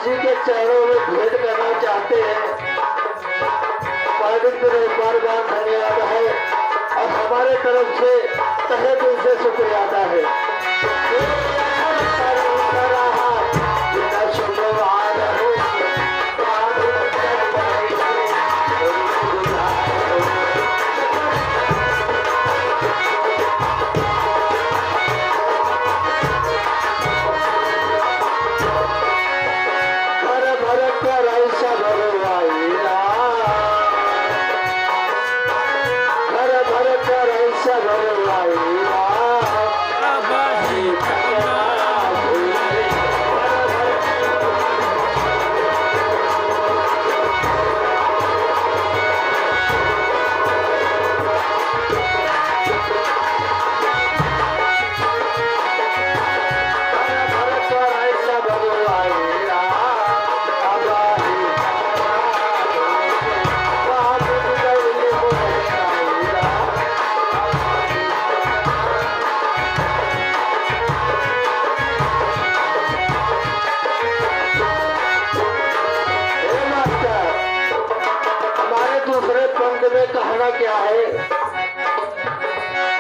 जी के चरणों में भेंट करना चाहते हैं। पंडित मेरे बार बार धन्यवाद है और हमारे तरफ से तहे दिल से शुक्रिया अदा है। दूसरे पंख में कहना क्या है?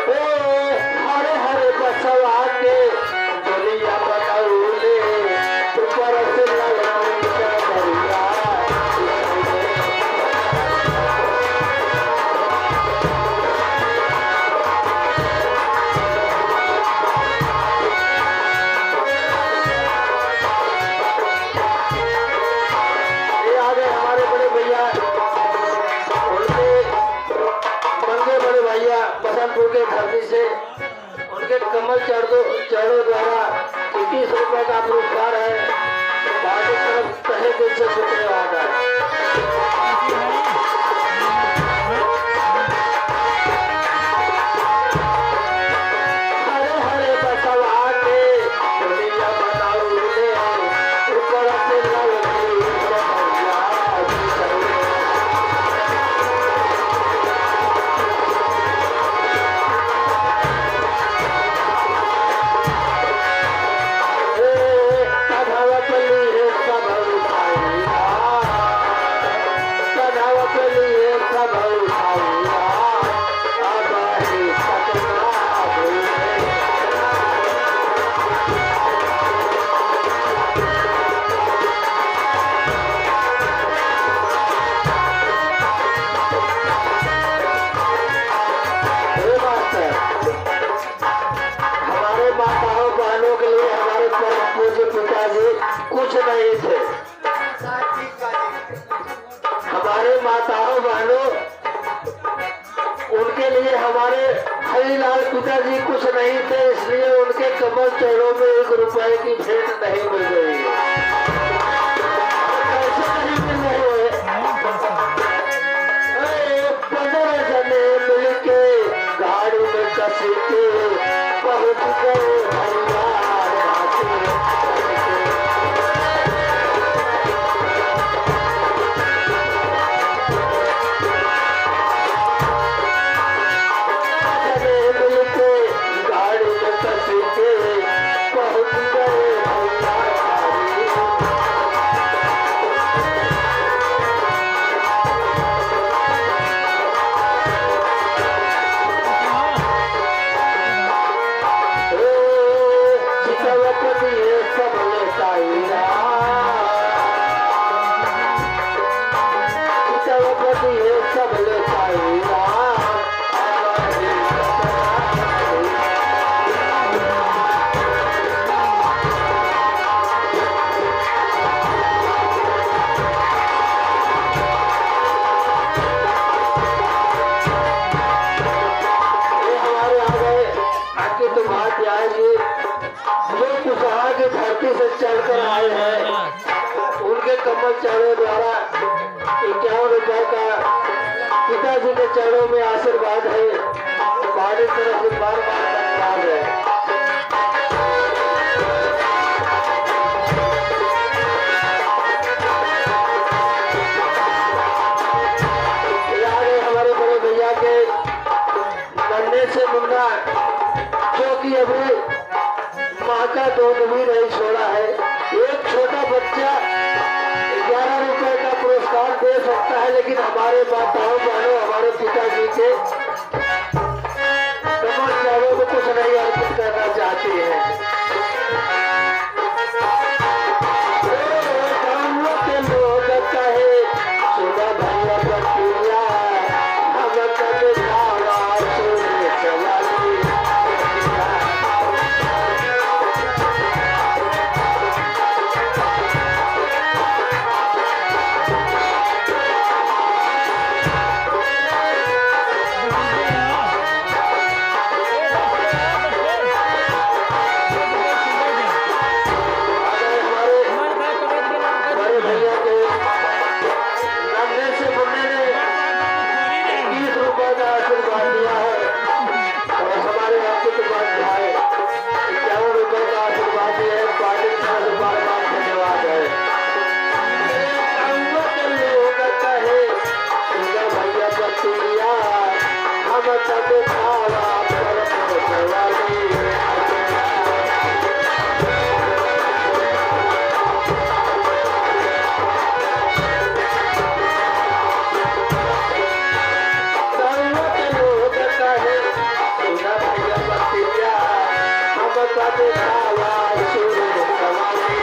ओ हरे हरे बसवा के दुनिया बनौले ऊपर से के धरती से उनके कमल चरणों द्वारा 21 रुपए का पुरस्कार है। बाकी तरफ तहे दिल से शुक्रिया अदा है। हरे हरे बसवा के दुनिया बनौले ऊपर से कुछ नहीं थे। हमारे माताओं बहनों उनके लिए हमारे हरिलाल पिताजी कुछ नहीं थे, इसलिए उनके कमल चरणों में 1 रुपए की भेंट नहीं मिल रही है। कैसे नहीं मिल रहे? 15 जने मिलके गाड़ी में कस के पहुंच गए से चलकर आए हैं। उनके कमल चरणों द्वारा 51 रुपए का पिताजी के चरणों में आशीर्वाद है। हमारी तरफ से बार बार धन्यवाद है। हमारे बड़े भैया के नन्हे से मुन्ना जो कि अभी माँ का दूध भी नहीं छोड़ा है, एक छोटा बच्चा लेकिन हमारे माताओं बहनों हमारे पिताजी के कमल चरणों में कुछ नहीं अर्पित करना चाहते हैं। लोग कहे सुना भैया बतिया हम कभी खावा सुन सवाली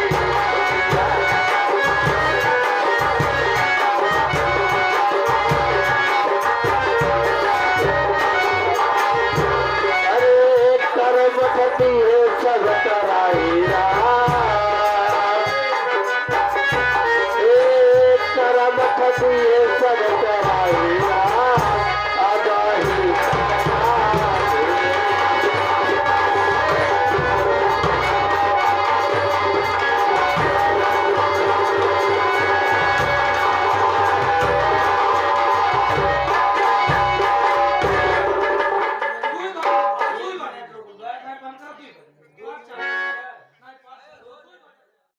करम